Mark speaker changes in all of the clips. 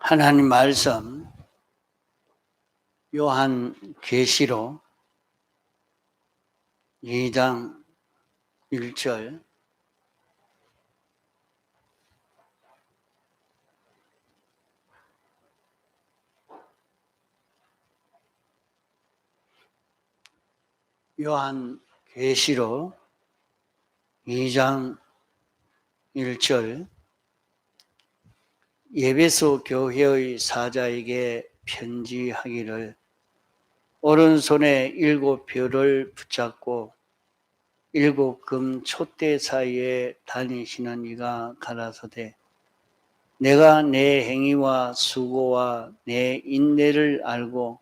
Speaker 1: 하나님 말씀 요한계시록 2장 1절 요한계시록 2장 1절 에베소 교회의 사자에게 편지하기를 오른손에 7 별을 붙잡고 7 금 촛대 사이에 다니시는 이가 가라사대 내가 내 행위와 수고와 내 인내를 알고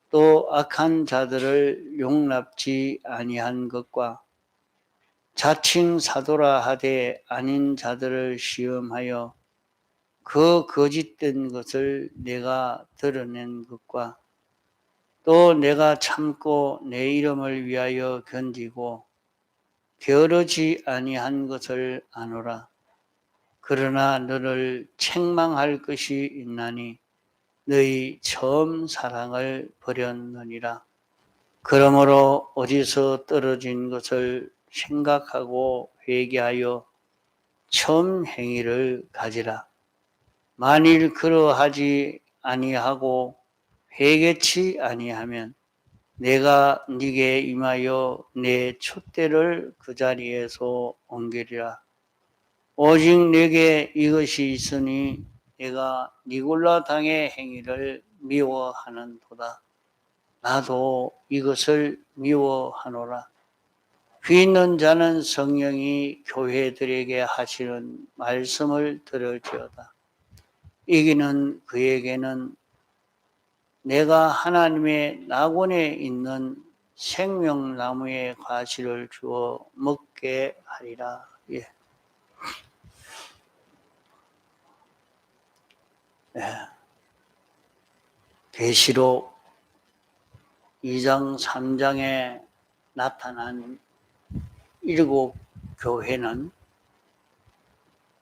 Speaker 1: 또 악한 자들을 용납지 아니한 것과 자칭 사도라 하되 아닌 자들을 시험하여 그 거짓된 것을 내가 드러낸 것과 또 내가 참고 내 이름을 위하여 견디고 게으르지 아니한 것을 아노라. 그러나 너를 책망할 것이 있나니 너희 처음 사랑을 버렸느니라. 그러므로 어디서 떨어진 것을 생각하고 회개하여 처음 행위를 가지라. 만일 그러하지 아니하고 회개치 아니하면 내가 네게 임하여 내 촛대를 그 자리에서 옮기리라. 오직 내게 이것이 있으니 내가 니골라 당의 행위를 미워하는도다. 나도 이것을 미워하노라. 귀 있는 자는 성령이 교회들에게 하시는 말씀을 들을지어다. 이기는 그에게는 내가 하나님의 낙원에 있는 생명나무의 과실을 주어 먹게 하리라. 예. 계시록 2장 3장에 나타난 7 교회는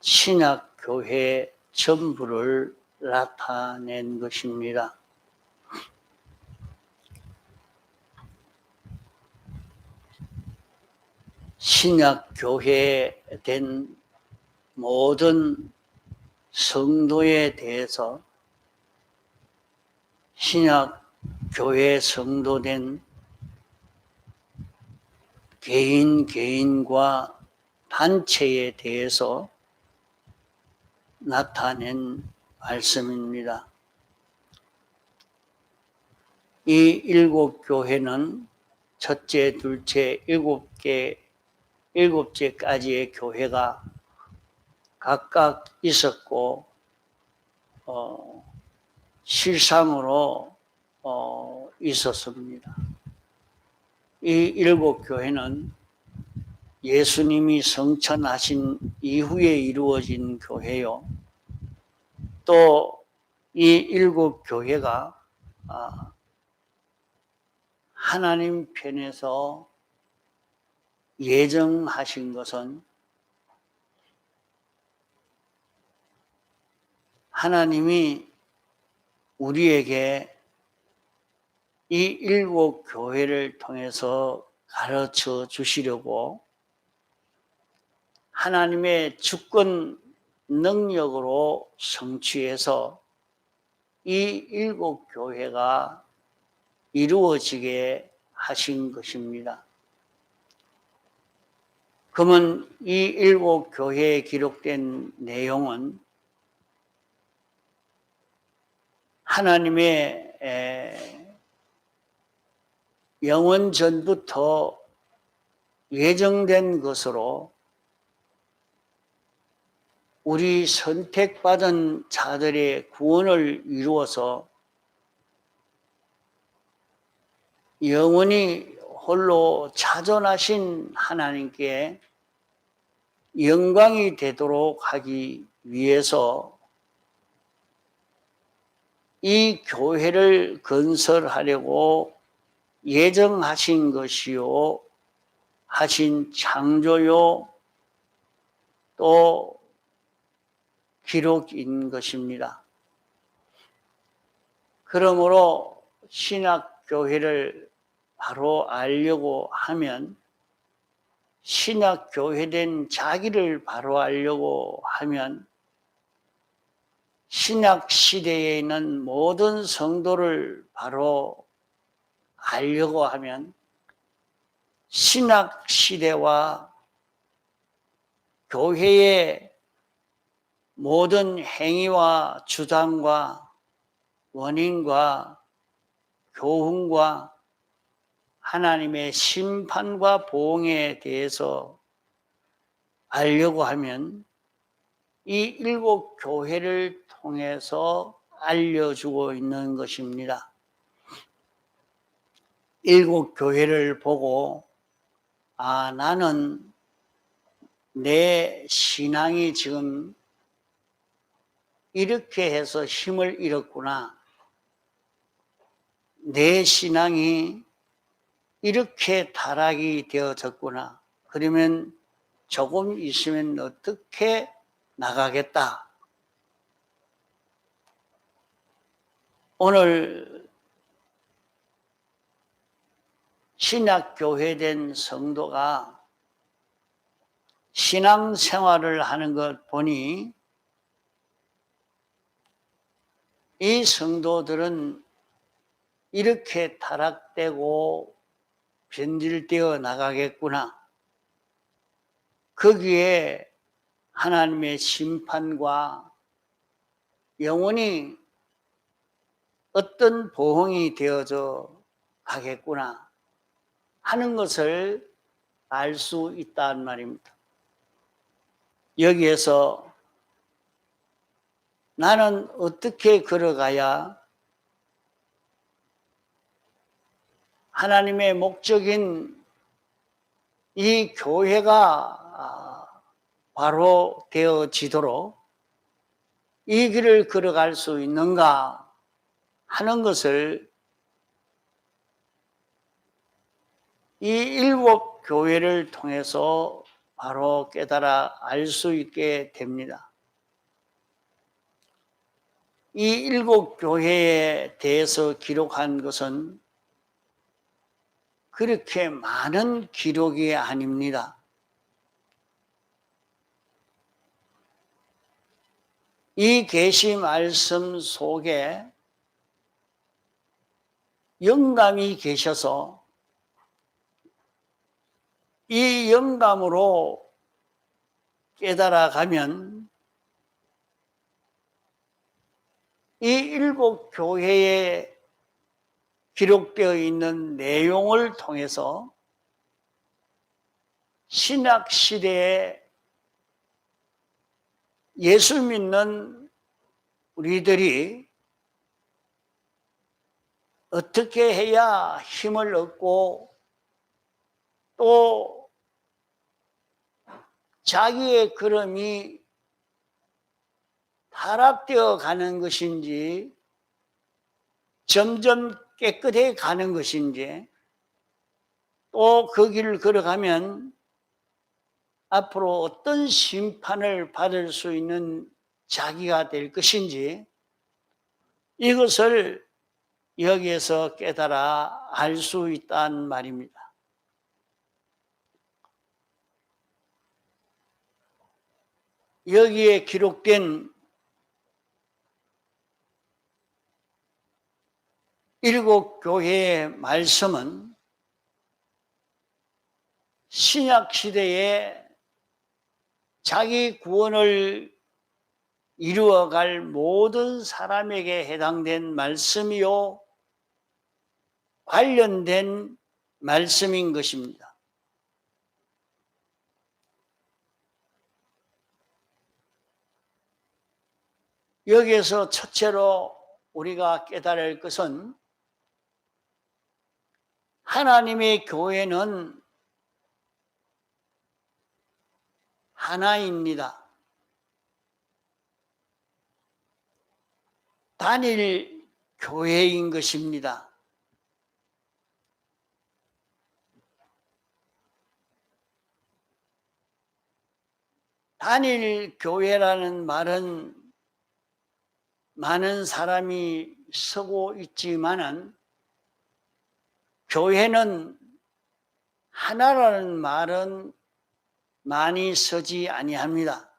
Speaker 1: 신약 교회 전부를 나타낸 것입니다. 신약 교회에 된 모든 성도에 대해서 신약 교회 성도된 개인과 단체에 대해서 나타낸 말씀입니다. 이 7 교회는 첫째, 둘째, 7개까지의 교회가 각각 있었고 실상으로 있었습니다. 이 7 교회는 예수님이 성천하신 이후에 이루어진 교회요. 또 이 7 교회가 하나님 편에서 예정하신 것은 하나님이 우리에게 이 7 교회를 통해서 가르쳐 주시려고 하나님의 주권 능력으로 성취해서 이 7 교회가 이루어지게 하신 것입니다. 그러면 이 7 교회에 기록된 내용은 하나님의 영원 전부터 예정된 것으로 우리 선택받은 자들의 구원을 이루어서 영원히 홀로 자존하신 하나님께 영광이 되도록 하기 위해서 이 교회를 건설하려고 예정하신 것이요, 하신 창조요, 또 기록인 것입니다. 그러므로 신학교회를 바로 알려고 하면, 신학교회된 자기를 바로 알려고 하면, 신학시대에 있는 모든 성도를 바로 알려고 하면, 신학시대와 교회의 모든 행위와 주장과 원인과 교훈과 하나님의 심판과 보응에 대해서 알려고 하면 이 일곱 교회를 통해서 알려주고 있는 것입니다. 일곱 교회를 보고 나는 내 신앙이 지금 이렇게 해서 힘을 잃었구나. 내 신앙이 이렇게 타락이 되어졌구나. 그러면 조금 있으면 어떻게 나가겠다. 오늘 신학교회된 성도가 신앙생활을 하는 것 보니 이 성도들은 이렇게 타락되고 변질되어 나가겠구나. 거기에 하나님의 심판과 영원히 어떤 보응이 되어져 가겠구나 하는 것을 알 수 있다는 말입니다. 여기에서 나는 어떻게 걸어가야 하나님의 목적인 이 교회가 바로 되어지도록 이 길을 걸어갈 수 있는가 하는 것을 이 일곱 교회를 통해서 바로 깨달아 알 수 있게 됩니다. 이 일곱 교회에 대해서 기록한 것은 그렇게 많은 기록이 아닙니다. 이 계시 말씀 속에 영감이 계셔서 이 영감으로 깨달아가면 이 일곱 교회에 기록되어 있는 내용을 통해서 신학시대에 예수 믿는 우리들이 어떻게 해야 힘을 얻고 또 자기의 걸음이 타락되어 가는 것인지 점점 깨끗해 가는 것인지 또 그 길을 걸어가면 앞으로 어떤 심판을 받을 수 있는 자기가 될 것인지 이것을 여기에서 깨달아 알 수 있다는 말입니다. 여기에 기록된 일곱 교회의 말씀은 신약시대에 자기 구원을 이루어갈 모든 사람에게 해당된 말씀이요 관련된 말씀인 것입니다. 여기에서 첫째로 우리가 깨달을 것은 하나님의 교회는 하나입니다. 단일 교회인 것입니다. 단일 교회라는 말은 많은 사람이 서고 있지만은 교회는 하나라는 말은 많이 서지 아니합니다.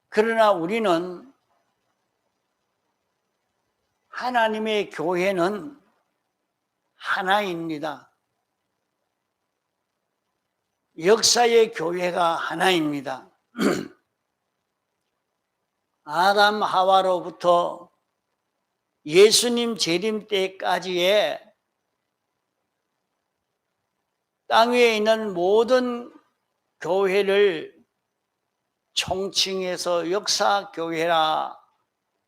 Speaker 1: 그러나 우리는 하나님의 교회는 하나입니다. 역사의 교회가 하나입니다. 아담 하와로부터 예수님 재림 때까지의 땅 위에 있는 모든 교회를 총칭해서 역사교회라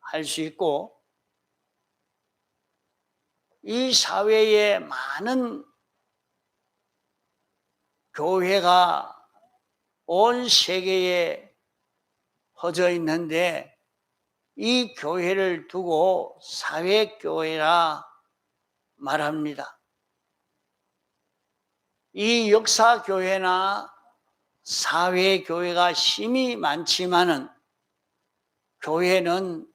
Speaker 1: 할 수 있고, 이 사회에 많은 교회가 온 세계에 퍼져 있는데 이 교회를 두고 사회교회라 말합니다. 이 역사교회나 사회교회가 힘이 많지만은 교회는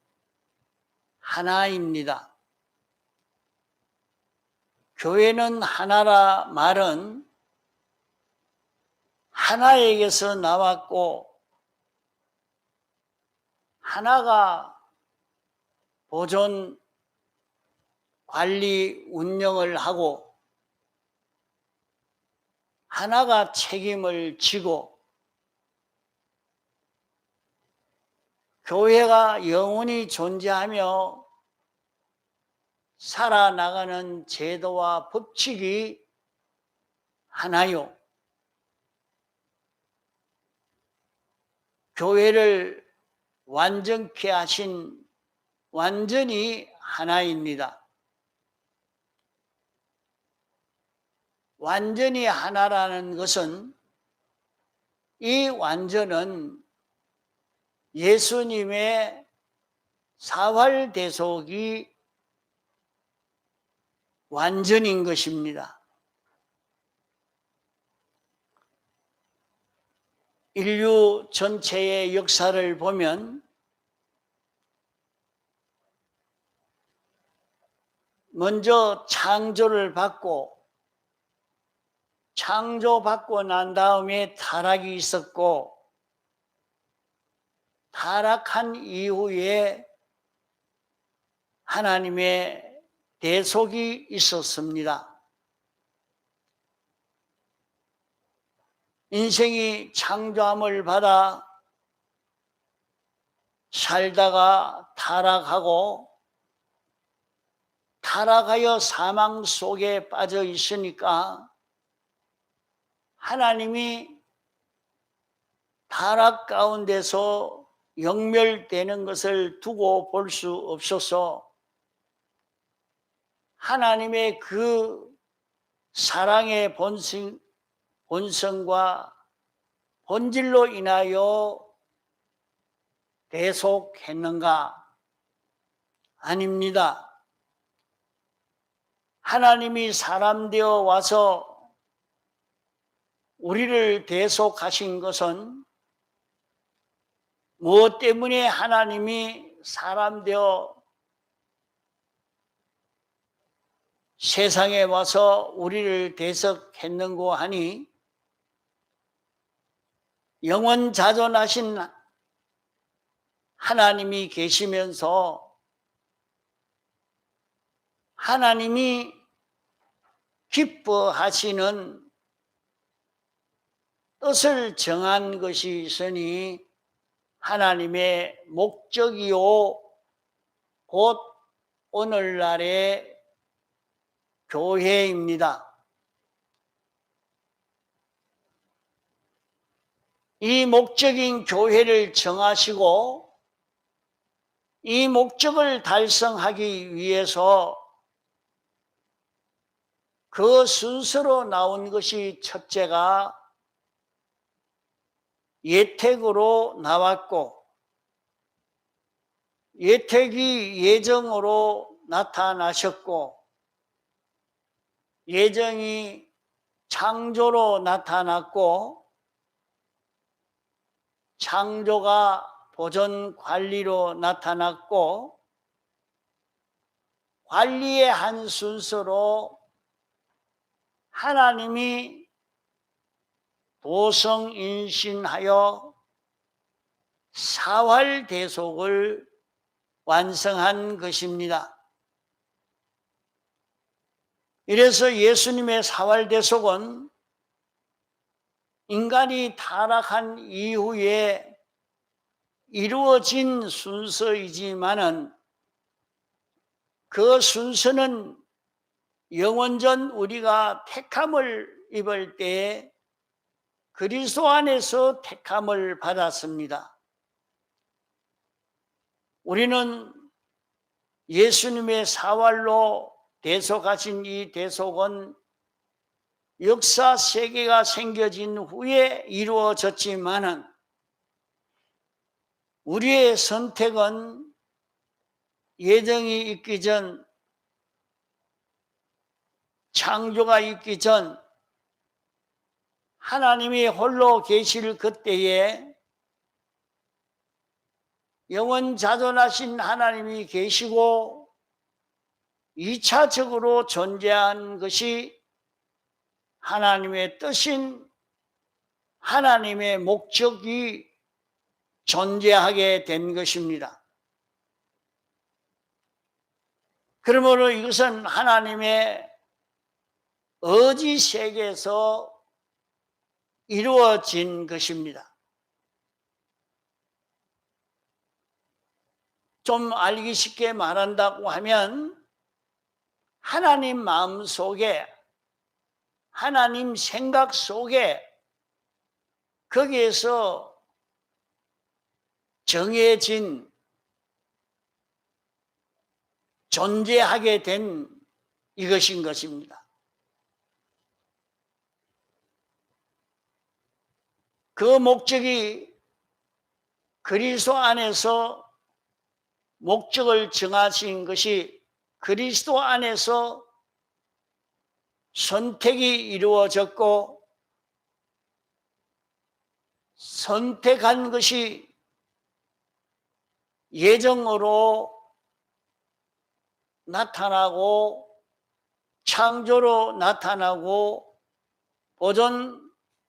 Speaker 1: 하나입니다. 교회는 하나라 말은 하나에게서 나왔고 하나가 보존, 관리, 운영을 하고 하나가 책임을 지고 교회가 영원히 존재하며 살아나가는 제도와 법칙이 하나요. 교회를 완전케 하신 완전히 하나입니다. 완전히 하나라는 것은 이 완전은 예수님의 사활대속이 완전인 것입니다. 인류 전체의 역사를 보면 먼저 창조를 받고 창조받고 난 다음에 타락이 있었고 타락한 이후에 하나님의 대속이 있었습니다. 인생이 창조함을 받아 살다가 타락하고 타락하여 사망 속에 빠져 있으니까 하나님이 타락 가운데서 영멸되는 것을 두고 볼 수 없어서 하나님의 그 사랑의 본성과 본질로 인하여 대속했는가? 아닙니다. 하나님이 사람 되어 와서 우리를 대속하신 것은 무엇 때문에 하나님이 사람 되어 세상에 와서 우리를 대속했는고 하니 영원자존하신 하나님이 계시면서 하나님이 기뻐하시는 뜻을 정한 것이 있으니 하나님의 목적이요 곧 오늘날의 교회입니다. 이 목적인 교회를 정하시고 이 목적을 달성하기 위해서 그 순서로 나온 것이 첫째가 예택으로 나왔고 예택이 예정으로 나타나셨고 예정이 창조로 나타났고 창조가 보존 관리로 나타났고, 관리의 한 순서로 하나님이 도성인신하여 사활대속을 완성한 것입니다. 이래서 예수님의 사활대속은 인간이 타락한 이후에 이루어진 순서이지만은 그 순서는 영원전 우리가 택함을 입을 때에 그리스도 안에서 택함을 받았습니다. 우리는 예수님의 사활로 대속하신 이 대속은 역사 세계가 생겨진 후에 이루어졌지만은 우리의 선택은 예정이 있기 전, 창조가 있기 전, 하나님이 홀로 계실 그때에 영원자존하신 하나님이 계시고 2차적으로 존재한 것이 하나님의 뜻인 하나님의 목적이 존재하게 된 것입니다. 그러므로 이것은 하나님의 의지 세계에서 이루어진 것입니다. 좀 알기 쉽게 말한다고 하면 하나님 마음 속에, 하나님 생각 속에, 거기에서 정해진, 존재하게 된 이것인 것입니다. 그 목적이 그리스도 안에서 목적을 정하신 것이 그리스도 안에서 선택이 이루어졌고, 선택한 것이 예정으로 나타나고 창조로 나타나고 보존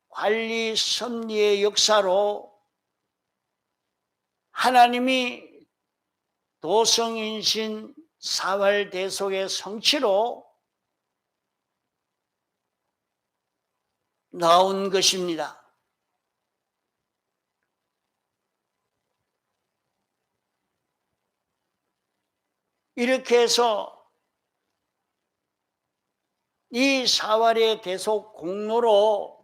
Speaker 1: 관리 섭리의 역사로 하나님이 도성인신 사활대속의 성취로 나온 것입니다. 이렇게 해서 이 사활의 대속 공로로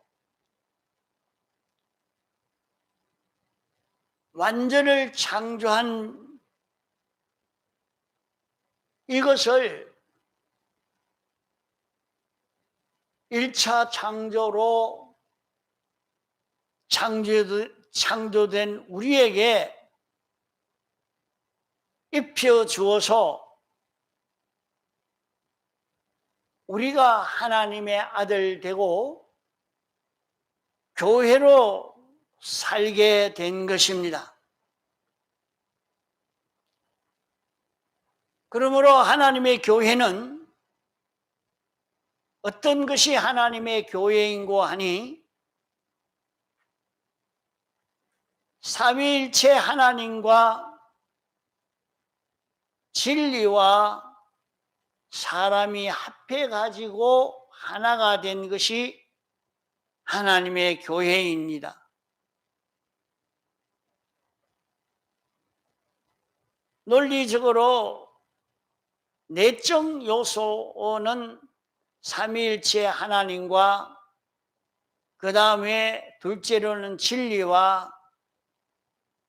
Speaker 1: 완전을 창조한 이것을 1차 창조로 창조된 우리에게 입혀 주어서 우리가 하나님의 아들 되고 교회로 살게 된 것입니다. 그러므로 하나님의 교회는 어떤 것이 하나님의 교회인고 하니 삼위일체 하나님과 진리와 사람이 합해 가지고 하나가 된 것이 하나님의 교회입니다. 논리적으로 내적 요소는 삼위일체 하나님과 그 다음에 둘째로는 진리와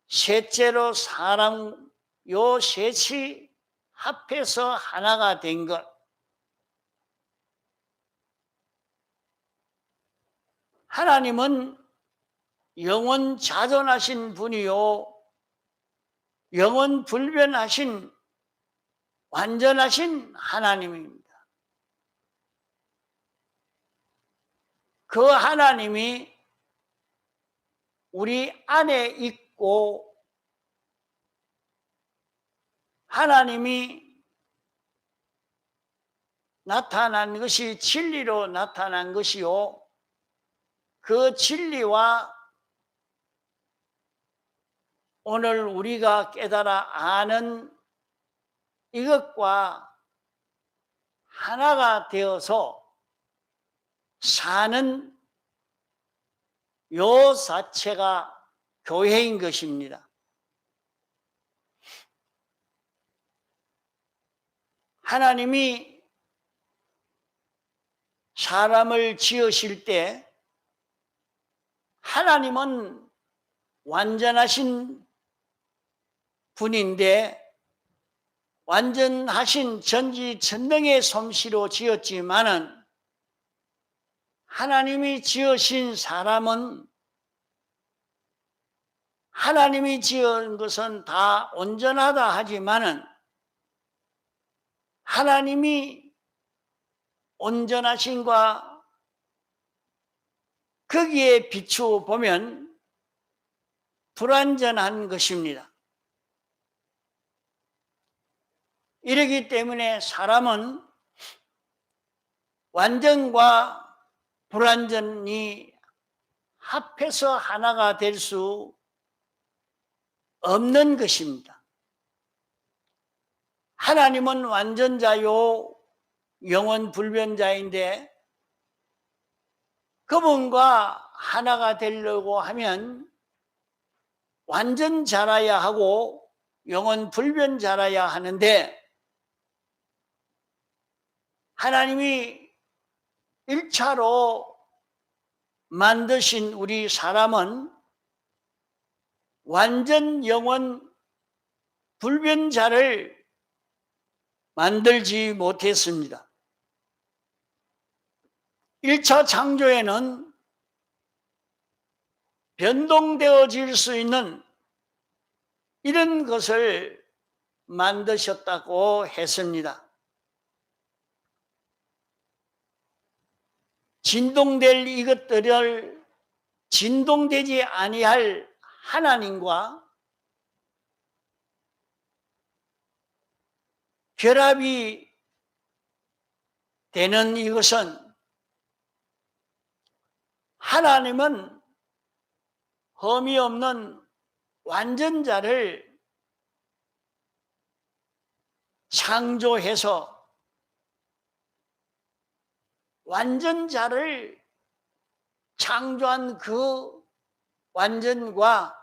Speaker 1: 셋째로 사람, 요 셋이 합해서 하나가 된 것. 하나님은 영원 자존하신 분이요 영원 불변하신 완전하신 하나님입니다. 그 하나님이 우리 안에 있고 하나님이 나타난 것이 진리로 나타난 것이요, 그 진리와 오늘 우리가 깨달아 아는 이것과 하나가 되어서 사는 요 자체가 교회인 것입니다. 하나님이 사람을 지으실 때 하나님은 완전하신 분인데 완전하신 전지전능의 솜씨로 지었지만은 하나님이 지으신 사람은 하나님이 지은 것은 다 온전하다 하지만은 하나님이 온전하신과 거기에 비추어 보면 불완전한 것입니다. 이러기 때문에 사람은 완전과 불완전이 합해서 하나가 될 수 없는 것입니다. 하나님은 완전자요 영원 불변자인데 그분과 하나가 되려고 하면 완전자라야 하고 영원 불변자라야 하는데 하나님이 1차로 만드신 우리 사람은 완전 영원 불변자를 만들지 못했습니다. 1차 창조에는 변동되어질 수 있는 이런 것을 만드셨다고 했습니다. 진동될 이것들을 진동되지 아니할 하나님과 결합이 되는 이것은 하나님은 흠이 없는 완전자를 창조해서 완전자를 창조한 그 완전과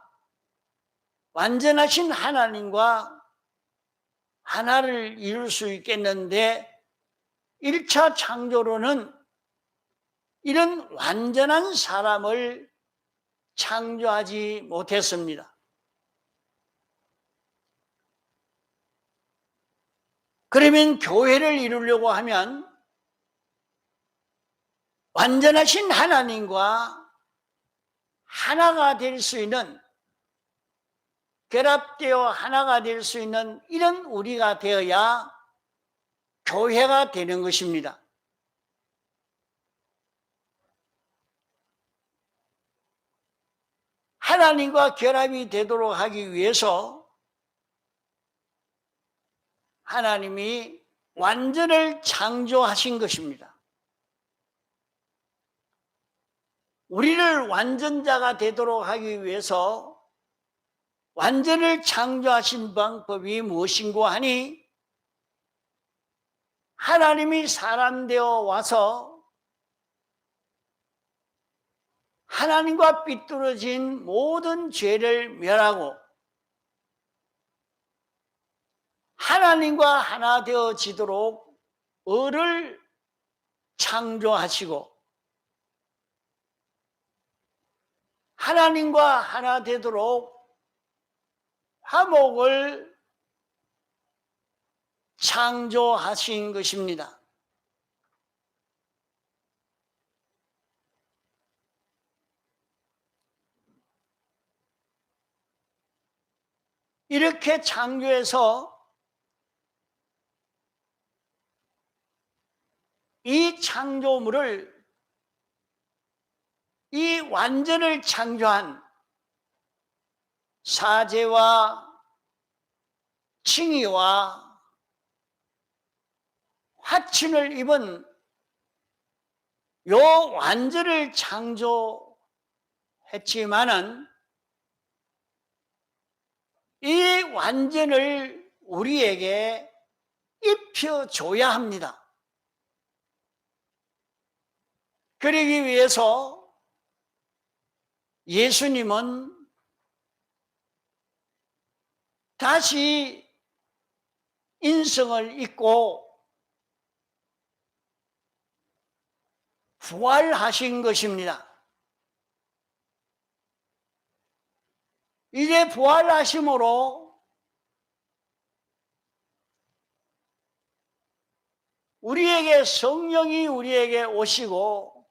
Speaker 1: 완전하신 하나님과 하나를 이룰 수 있겠는데 1차 창조로는 이런 완전한 사람을 창조하지 못했습니다. 그러면 교회를 이루려고 하면 완전하신 하나님과 하나가 될 수 있는, 결합되어 하나가 될 수 있는 이런 우리가 되어야 교회가 되는 것입니다. 하나님과 결합이 되도록 하기 위해서 하나님이 완전을 창조하신 것입니다. 우리를 완전자가 되도록 하기 위해서 완전을 창조하신 방법이 무엇인고 하니 하나님이 사람 되어 와서 하나님과 삐뚤어진 모든 죄를 멸하고 하나님과 하나 되어지도록 을을 창조하시고 하나님과 하나 되도록 화목을 창조하신 것입니다. 이렇게 창조해서 이 창조물을, 이 완전을 창조한 사제와 칭의와 화친을 입은 요 완전을 창조했지만은 이 완전을 우리에게 입혀줘야 합니다. 그러기 위해서 예수님은 다시 인성을 입고 부활하신 것입니다. 이제 부활하심으로 우리에게 성령이 우리에게 오시고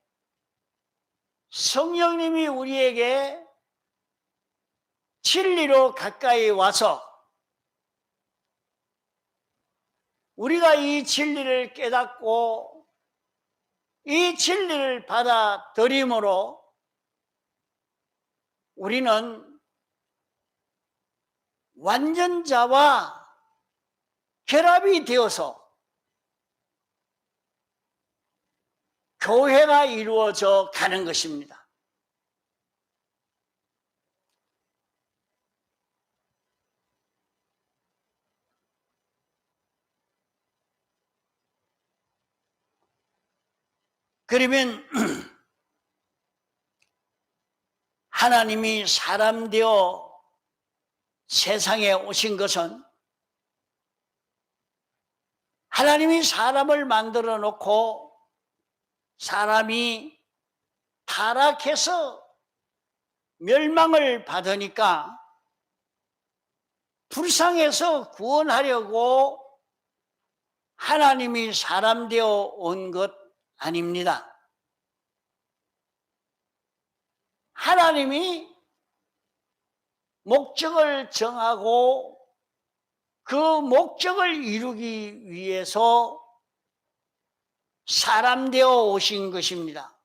Speaker 1: 성령님이 우리에게 진리로 가까이 와서 우리가 이 진리를 깨닫고 이 진리를 받아들임으로 우리는 완전자와 결합이 되어서 교회가 이루어져 가는 것입니다. 그러면 하나님이 사람 되어 세상에 오신 것은 하나님이 사람을 만들어 놓고 사람이 타락해서 멸망을 받으니까 불쌍해서 구원하려고 하나님이 사람 되어 온 것 아닙니다. 하나님이 목적을 정하고 그 목적을 이루기 위해서 사람 되어 오신 것입니다.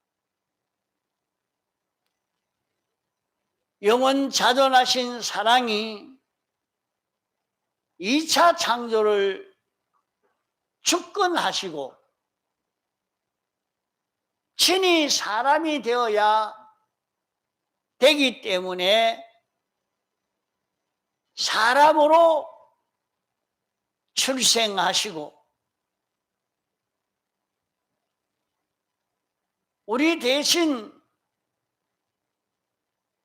Speaker 1: 영원 자존하신 사랑이 2차 창조를 주권하시고 친히 사람이 되어야 되기 때문에 사람으로 출생하시고 우리 대신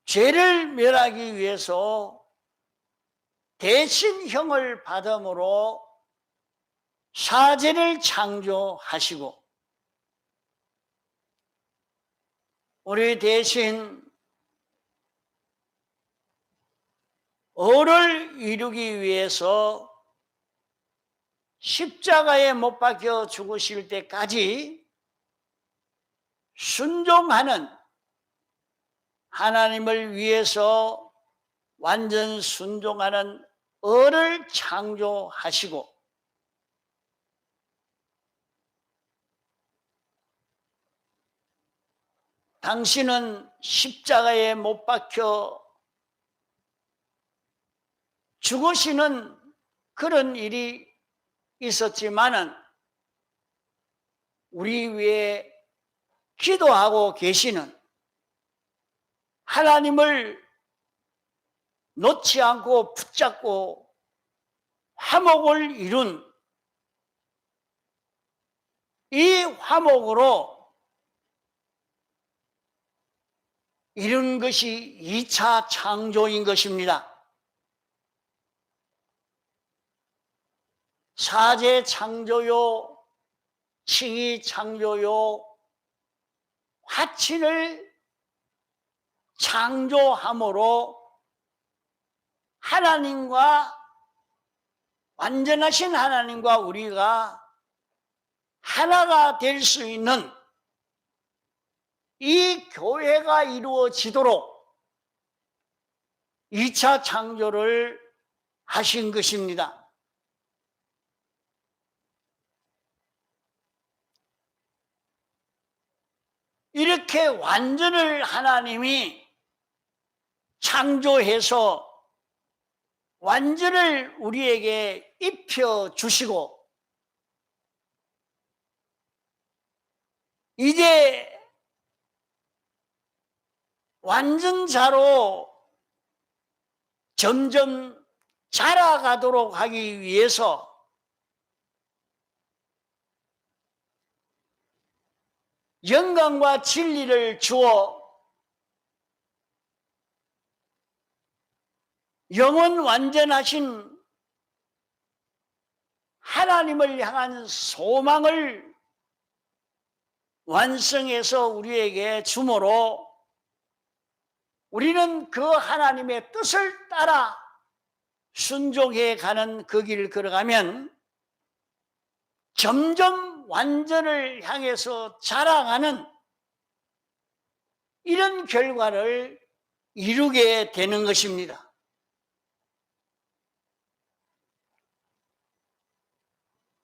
Speaker 1: 죄를 멸하기 위해서 대신형을 받음으로 사제를 창조하시고 우리 대신 의를 이루기 위해서 십자가에 못 박혀 죽으실 때까지 순종하는 하나님을 위해서 완전 순종하는 의를 창조하시고 당신은 십자가에 못 박혀 죽으시는 그런 일이 있었지만은 우리 위에 기도하고 계시는 하나님을 놓지 않고 붙잡고 화목을 이룬 이 화목으로 이룬 것이 2차 창조인 것입니다. 사제 창조요, 칭의 창조요, 화친을 창조함으로 하나님과 완전하신 하나님과 우리가 하나가 될 수 있는 이 교회가 이루어지도록 2차 창조를 하신 것입니다. 이렇게 완전을 하나님이 창조해서 완전을 우리에게 입혀 주시고 이제 완전자로 점점 자라가도록 하기 위해서 영광과 진리를 주어 영원 완전하신 하나님을 향한 소망을 완성해서 우리에게 주므로 우리는 그 하나님의 뜻을 따라 순종해 가는 그 길을 걸어가면 점점 완전을 향해서 자라가는 이런 결과를 이루게 되는 것입니다.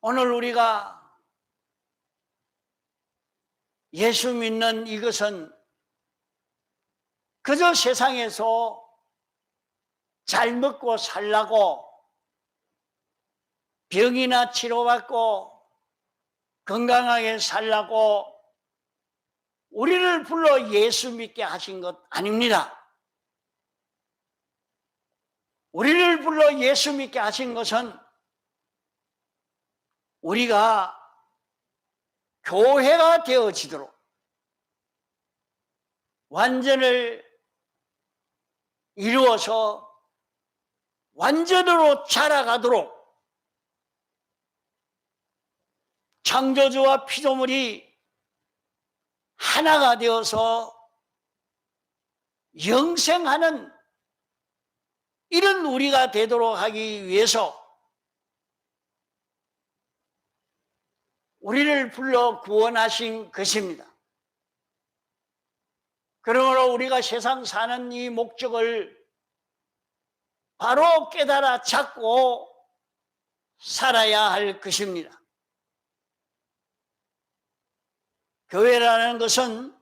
Speaker 1: 오늘 우리가 예수 믿는 이것은 그저 세상에서 잘 먹고 살라고 병이나 치료받고 건강하게 살라고 우리를 불러 예수 믿게 하신 것 아닙니다. 우리를 불러 예수 믿게 하신 것은 우리가 교회가 되어지도록 완전을 이루어서 완전으로 자라가도록 창조주와 피조물이 하나가 되어서 영생하는 이런 우리가 되도록 하기 위해서 우리를 불러 구원하신 것입니다. 그러므로 우리가 세상 사는 이 목적을 바로 깨달아 찾고 살아야 할 것입니다. 교회라는 것은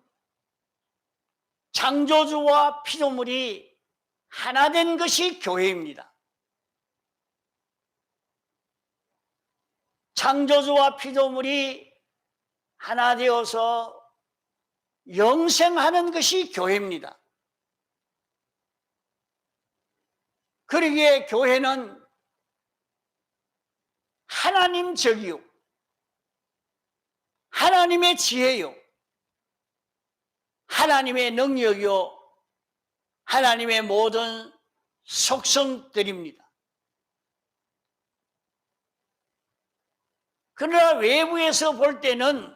Speaker 1: 창조주와 피조물이 하나 된 것이 교회입니다. 창조주와 피조물이 하나 되어서 영생하는 것이 교회입니다. 그러기에 교회는 하나님적이요, 하나님의 지혜요, 하나님의 능력이요, 하나님의 모든 속성들입니다. 그러나 외부에서 볼 때는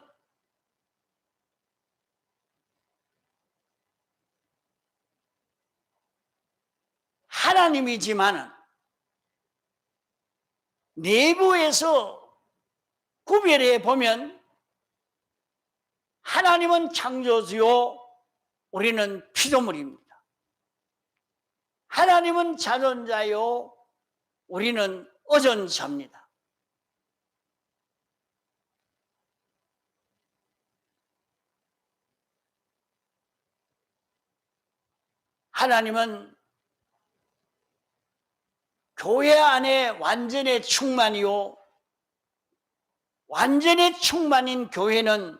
Speaker 1: 하나님이지만 내부에서 구별해 보면 하나님은 창조주요, 우리는 피조물입니다. 하나님은 자존자요, 우리는 어존자입니다. 하나님은 교회 안에 완전의 충만이요, 완전의 충만인 교회는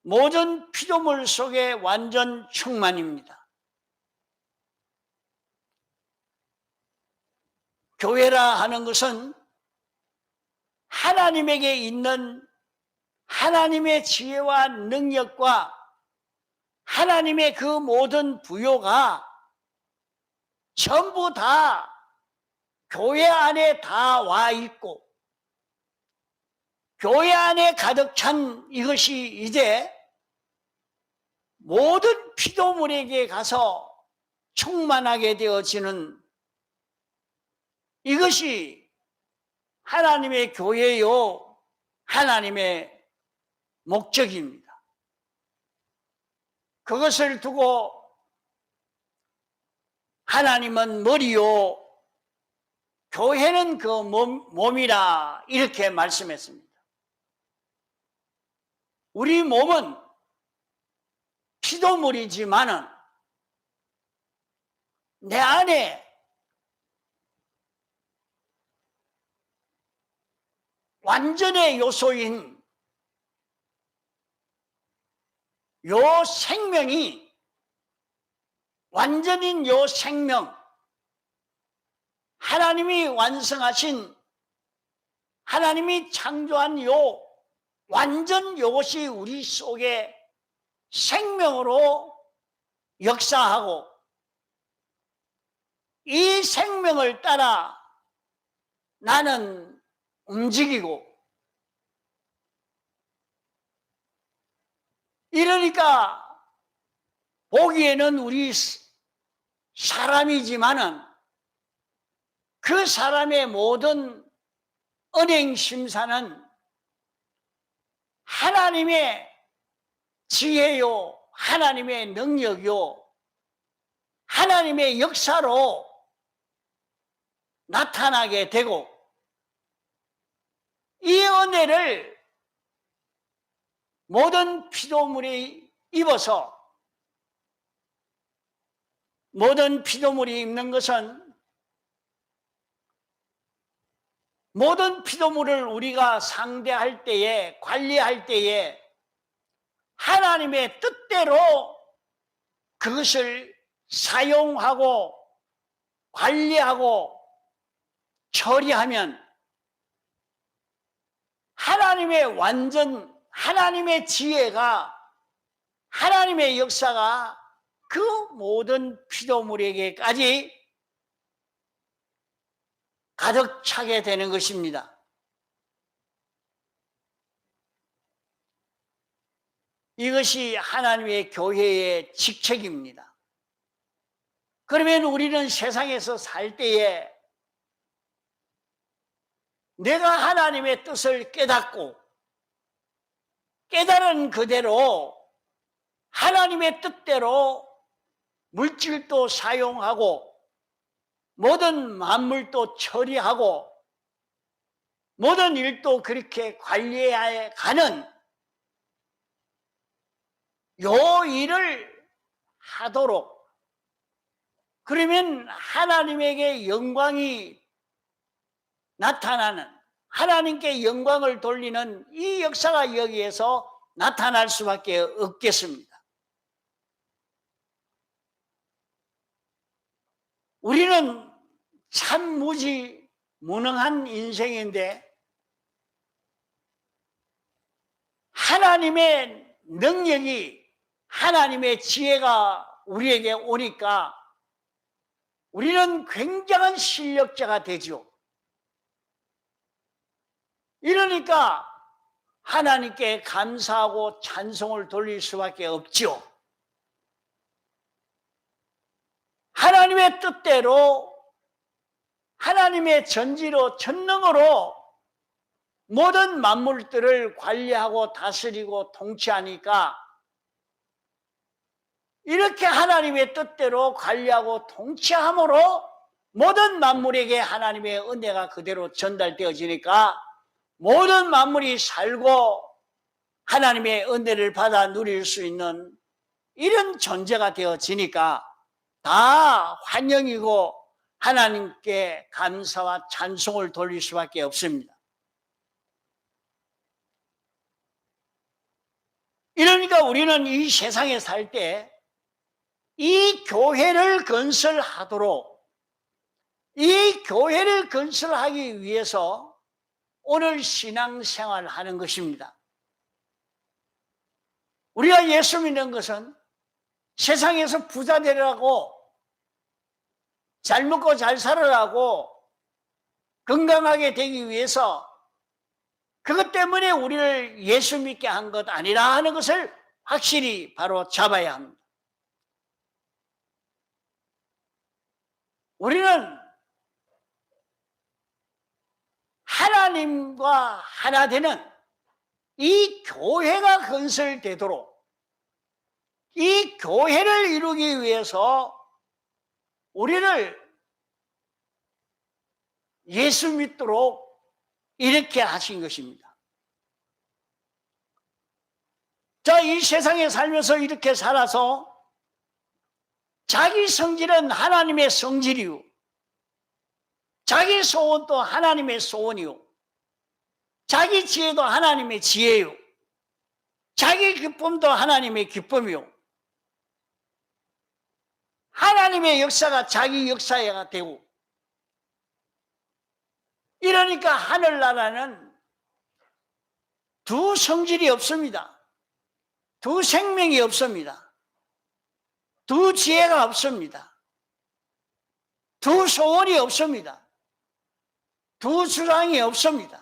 Speaker 1: 모든 피조물 속에 완전 충만입니다. 교회라 하는 것은 하나님에게 있는 하나님의 지혜와 능력과 하나님의 그 모든 부요가 전부 다 교회 안에 다 와 있고 교회 안에 가득 찬 이것이 이제 모든 피조물에게 가서 충만하게 되어지는 이것이 하나님의 교회요, 하나님의 목적입니다. 그것을 두고 하나님은 머리요, 교회는 그 몸이라 이렇게 말씀했습니다. 우리 몸은 피조물이지만은 내 안에 완전의 요소인 요 생명이, 완전인 요 생명, 하나님이 완성하신, 하나님이 창조한 요 완전 요것이 우리 속에 생명으로 역사하고, 이 생명을 따라 나는 움직이고, 이러니까 보기에는 우리 사람이지만은 그 사람의 모든 언행 심사는 하나님의 지혜요, 하나님의 능력요, 하나님의 역사로 나타나게 되고, 이 은혜를 모든 피조물이 입어서, 모든 피조물이 입는 것은, 모든 피조물을 우리가 상대할 때에, 관리할 때에 하나님의 뜻대로 그것을 사용하고 관리하고 처리하면 하나님의 하나님의 지혜가, 하나님의 역사가 그 모든 피조물에게까지 가득 차게 되는 것입니다. 이것이 하나님의 교회의 직책입니다. 그러면 우리는 세상에서 살 때에 내가 하나님의 뜻을 깨닫고, 깨달은 그대로 하나님의 뜻대로 물질도 사용하고 모든 만물도 처리하고 모든 일도 그렇게 관리해 가는 요 일을 하도록, 그러면 하나님에게 영광이 나타나는, 하나님께 영광을 돌리는 이 역사가 여기에서 나타날 수밖에 없겠습니다. 우리는 참 무지무능한 인생인데 하나님의 능력이, 하나님의 지혜가 우리에게 오니까 우리는 굉장한 실력자가 되죠. 이러니까 하나님께 감사하고 찬송을 돌릴 수밖에 없죠. 하나님의 뜻대로, 하나님의 전지로, 전능으로 모든 만물들을 관리하고 다스리고 통치하니까, 이렇게 하나님의 뜻대로 관리하고 통치함으로 모든 만물에게 하나님의 은혜가 그대로 전달되어지니까 모든 만물이 살고 하나님의 은혜를 받아 누릴 수 있는 이런 존재가 되어지니까 다 환영이고 하나님께 감사와 찬송을 돌릴 수밖에 없습니다. 이러니까 우리는 이 세상에 살 때 이 교회를 건설하도록, 이 교회를 건설하기 위해서 오늘 신앙생활을 하는 것입니다. 우리가 예수 믿는 것은 세상에서 부자 되라고, 잘 먹고 잘 살으라고, 건강하게 되기 위해서, 그것 때문에 우리를 예수 믿게 한 것 아니라 하는 것을 확실히 바로 잡아야 합니다. 우리는 하나님과 하나 되는 이 교회가 건설되도록, 이 교회를 이루기 위해서 우리를 예수 믿도록 이렇게 하신 것입니다. 자, 이 세상에 살면서 이렇게 살아서 자기 성질은 하나님의 성질이요, 자기 소원도 하나님의 소원이요, 자기 지혜도 하나님의 지혜요. 자기 기쁨도 하나님의 기쁨이요. 하나님의 역사가 자기 역사가 되고, 이러니까 하늘나라는 두 성질이 없습니다. 두 생명이 없습니다. 두 지혜가 없습니다. 두 소원이 없습니다. 두 주장이 없습니다.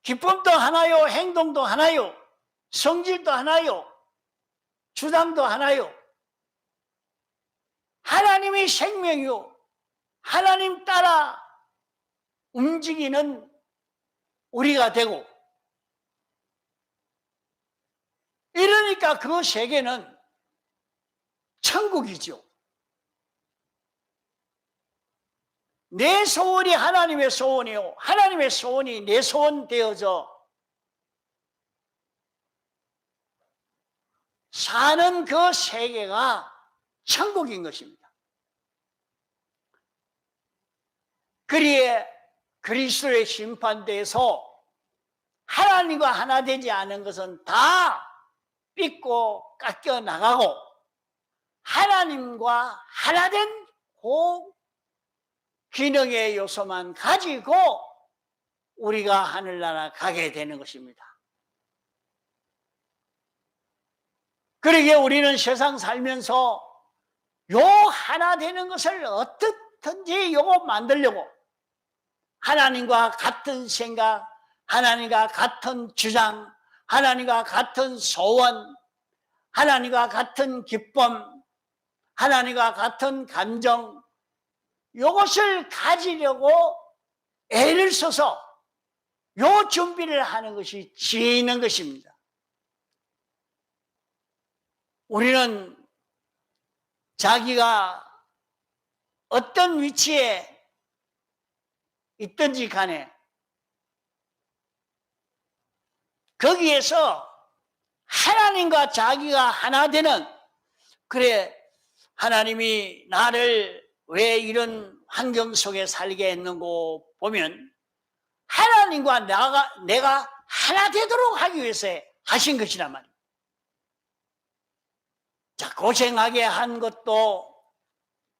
Speaker 1: 기쁨도 하나요, 행동도 하나요, 성질도 하나요, 주장도 하나요. 하나님의 생명이요, 하나님 따라 움직이는 우리가 되고, 이러니까 그 세계는 천국이죠. 내 소원이 하나님의 소원이요, 하나님의 소원이 내 소원 되어져 사는 그 세계가 천국인 것입니다. 그리에 그리스도의 심판대에서 하나님과 하나 되지 않은 것은 다 삐고 깎여 나가고, 하나님과 하나 된 그 기능의 요소만 가지고 우리가 하늘나라 가게 되는 것입니다. 그러기에 우리는 세상 살면서 요 하나 되는 것을 어떻든지 요거 만들려고, 하나님과 같은 생각, 하나님과 같은 주장, 하나님과 같은 소원, 하나님과 같은 기쁨, 하나님과 같은 감정, 이것을 가지려고 애를 써서 요 준비를 하는 것이 지혜 있는 것입니다. 우리는 자기가 어떤 위치에 있든지 간에 거기에서 하나님과 자기가 하나 되는, 그래 하나님이 나를 왜 이런 환경 속에 살게 했는고 보면 하나님과 내가 하나 되도록 하기 위해서 하신 것이란 말이에요. 자, 고생하게 한 것도,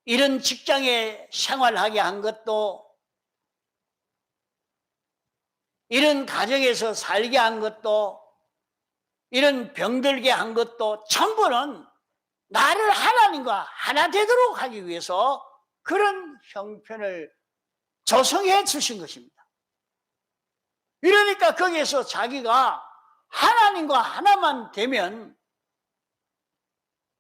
Speaker 1: 이런 직장에 생활하게 한 것도, 이런 가정에서 살게 한 것도, 이런 병들게 한 것도 전부는 나를 하나님과 하나 되도록 하기 위해서 그런 형편을 조성해 주신 것입니다. 이러니까 거기에서 자기가 하나님과 하나만 되면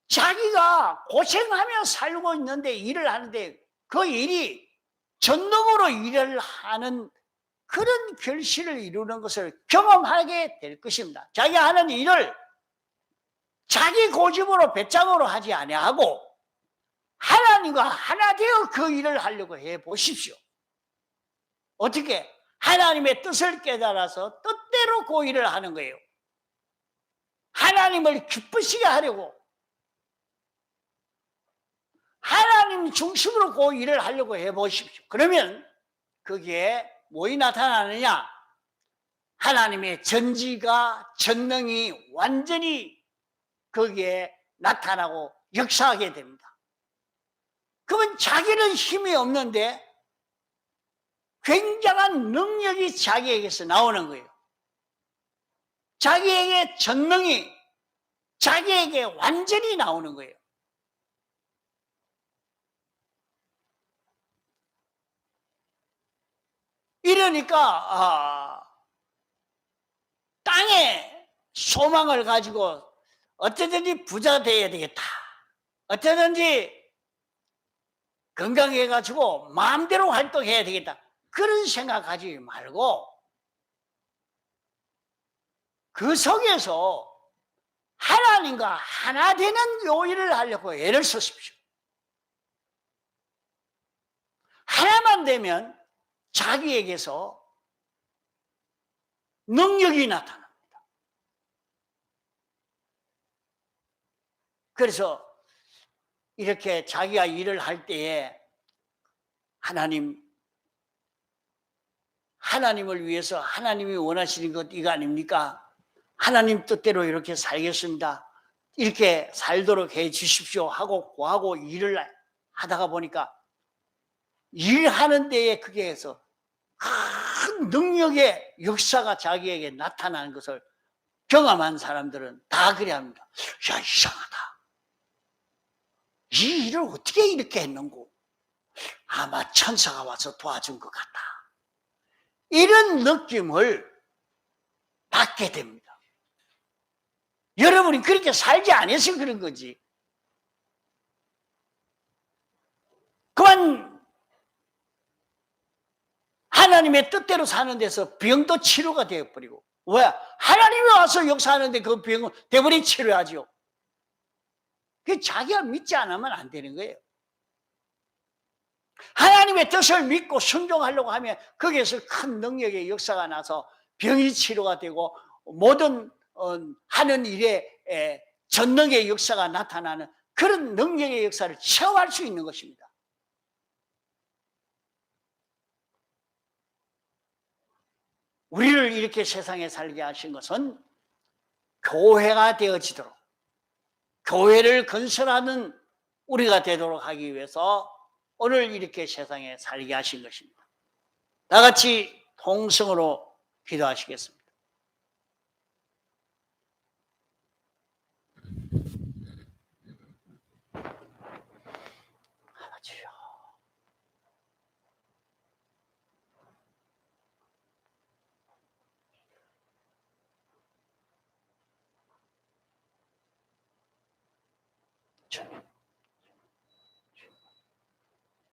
Speaker 1: 자기가 고생하며 살고 있는데, 일을 하는데 그 일이 전능으로 일을 하는 그런 결실을 이루는 것을 경험하게 될 것입니다. 자기가 하는 일을 자기 고집으로 배짱으로 하지 아니하고 하나님과 하나 되어 그 일을 하려고 해보십시오. 어떻게? 하나님의 뜻을 깨달아서 뜻대로 그 일을 하는 거예요. 하나님을 기쁘시게 하려고, 하나님 중심으로 그 일을 하려고 해보십시오. 그러면 거기에 뭐이 나타나느냐? 하나님의 전지가, 전능이 완전히 거기에 나타나고 역사하게 됩니다. 그러면 자기는 힘이 없는데 굉장한 능력이 자기에게서 나오는 거예요. 자기에게 전능이 자기에게 완전히 나오는 거예요. 이러니까 땅에 소망을 가지고 어쩌든지 부자가 되어야 되겠다, 어쩌든지 건강해가지고 마음대로 활동해야 되겠다, 그런 생각하지 말고 그 속에서 하나님과 하나 되는 요 일을 하려고 애를 쓰십시오. 하나만 되면 자기에게서 능력이 나타납니다. 그래서 이렇게 자기가 일을 할 때에 하나님, 하나님을 위해서 하나님이 원하시는 것 이거 아닙니까? 하나님 뜻대로 이렇게 살겠습니다. 이렇게 살도록 해 주십시오 하고 구하고 일을 하다가 보니까 일하는 데에 그게 해서 큰 능력의 역사가 자기에게 나타나는 것을 경험한 사람들은 다 그래 합니다. 야, 이상하다. 이 일을 어떻게 이렇게 했는고? 아마 천사가 와서 도와준 것 같다. 이런 느낌을 받게 됩니다. 여러분이 그렇게 살지 않아서 그런 거지. 그만 하나님의 뜻대로 사는 데서 병도 치료가 되어버리고. 왜? 하나님이 와서 역사하는데 그 병은 대부분 치료하죠. 그 자기가 믿지 않으면 안 되는 거예요. 하나님의 뜻을 믿고 순종하려고 하면 거기에서 큰 능력의 역사가 나서 병이 치료가 되고 모든 하는 일에 전능의 역사가 나타나는 그런 능력의 역사를 체험할 수 있는 것입니다. 우리를 이렇게 세상에 살게 하신 것은 교회가 되어지도록, 교회를 건설하는 우리가 되도록 하기 위해서 오늘 이렇게 세상에 살게 하신 것입니다. 다 같이 통성으로 기도하시겠습니다.